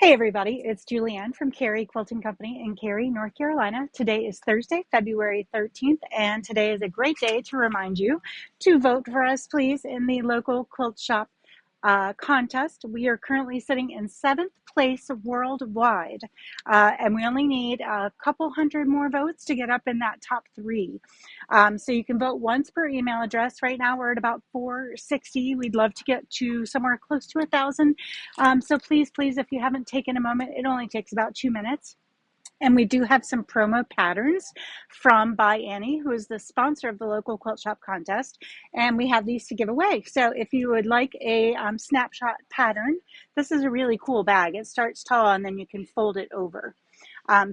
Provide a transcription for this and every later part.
Hey everybody, it's Julianne from Cary Quilting Company in Cary, North Carolina. Today is Thursday, February 13th, and today is a great day to remind you to vote for us, please, in the local quilt shop contest. We are currently sitting in 7th place worldwide, and we only need a couple hundred more votes to get up in that top three. So you can vote once per email address. Right now we're at about 460. We'd love to get to somewhere close to 1,000. So please, if you haven't taken a moment, it only takes about 2 minutes. And we do have some promo patterns from By Annie, who is the sponsor of the local quilt shop contest. And we have these to give away. So if you would like a snapshot pattern, this is a really cool bag. It starts tall and then you can fold it over.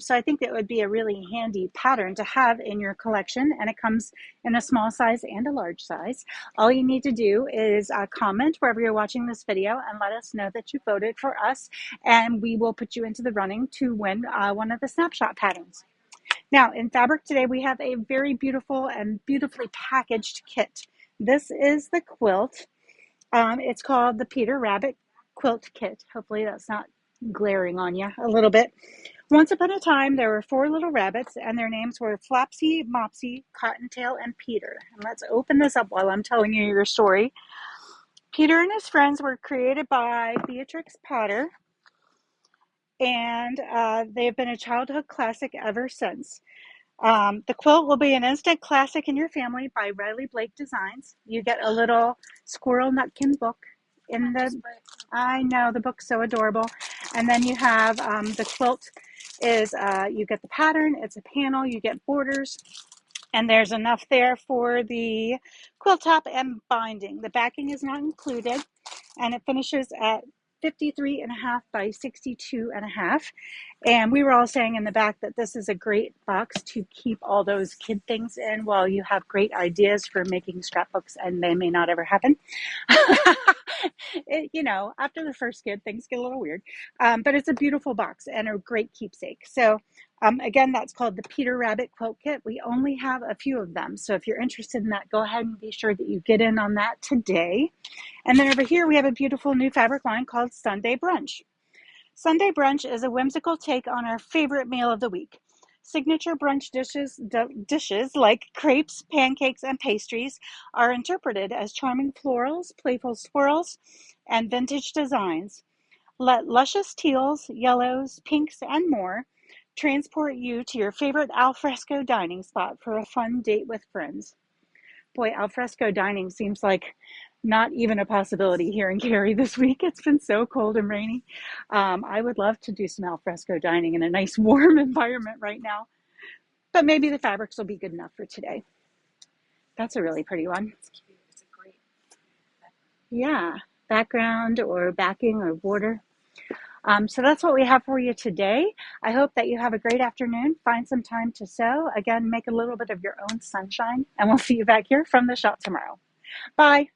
So I think that would be a really handy pattern to have in your collection, and it comes in a small size and a large size. All you need to do is comment wherever you're watching this video and let us know that you voted for us, and we will put you into the running to win one of the snapshot patterns. Now, in fabric today, we have a very beautiful and beautifully packaged kit. This is the quilt. It's called the Peter Rabbit Quilt Kit. Hopefully that's not glaring on you a little bit. Once upon a time, there were 4 little rabbits, and their names were Flopsy, Mopsy, Cottontail, and Peter. And let's open this up while I'm telling you your story. Peter and his friends were created by Beatrix Potter, and they have been a childhood classic ever since. The quilt will be an instant classic in your family by Riley Blake Designs. You get a little squirrel nutkin book in the, I know, the book's so adorable. And then you have the quilt is, you get the pattern, it's a panel, you get borders, and there's enough there for the quilt top and binding. The backing is not included, and it finishes at 53.5 by 62.5. And we were all saying in the back that this is a great box to keep all those kid things in while you have great ideas for making scrapbooks, and they may not ever happen. After the first kid, things get a little weird. But it's a beautiful box and a great keepsake. So again, that's called the Peter Rabbit Quilt Kit. We only have a few of them. So if you're interested in that, go ahead and be sure that you get in on that today. And then over here, we have a beautiful new fabric line called Sunday Brunch. Sunday Brunch is a whimsical take on our favorite meal of the week. Signature brunch dishes like crepes, pancakes, and pastries are interpreted as charming florals, playful swirls, and vintage designs. Let luscious teals, yellows, pinks, and more transport you to your favorite alfresco dining spot for a fun date with friends. Boy, alfresco dining seems like not even a possibility here in Cary this week. It's been so cold and rainy. I would love to do some alfresco dining in a nice warm environment right now, but maybe the fabrics will be good enough for today. That's a really pretty one. It's cute. It's a great Yeah, background or backing or border. So that's what we have for you today. I hope that you have a great afternoon. Find some time to sew. Again, make a little bit of your own sunshine, and we'll see you back here from the shop tomorrow. Bye.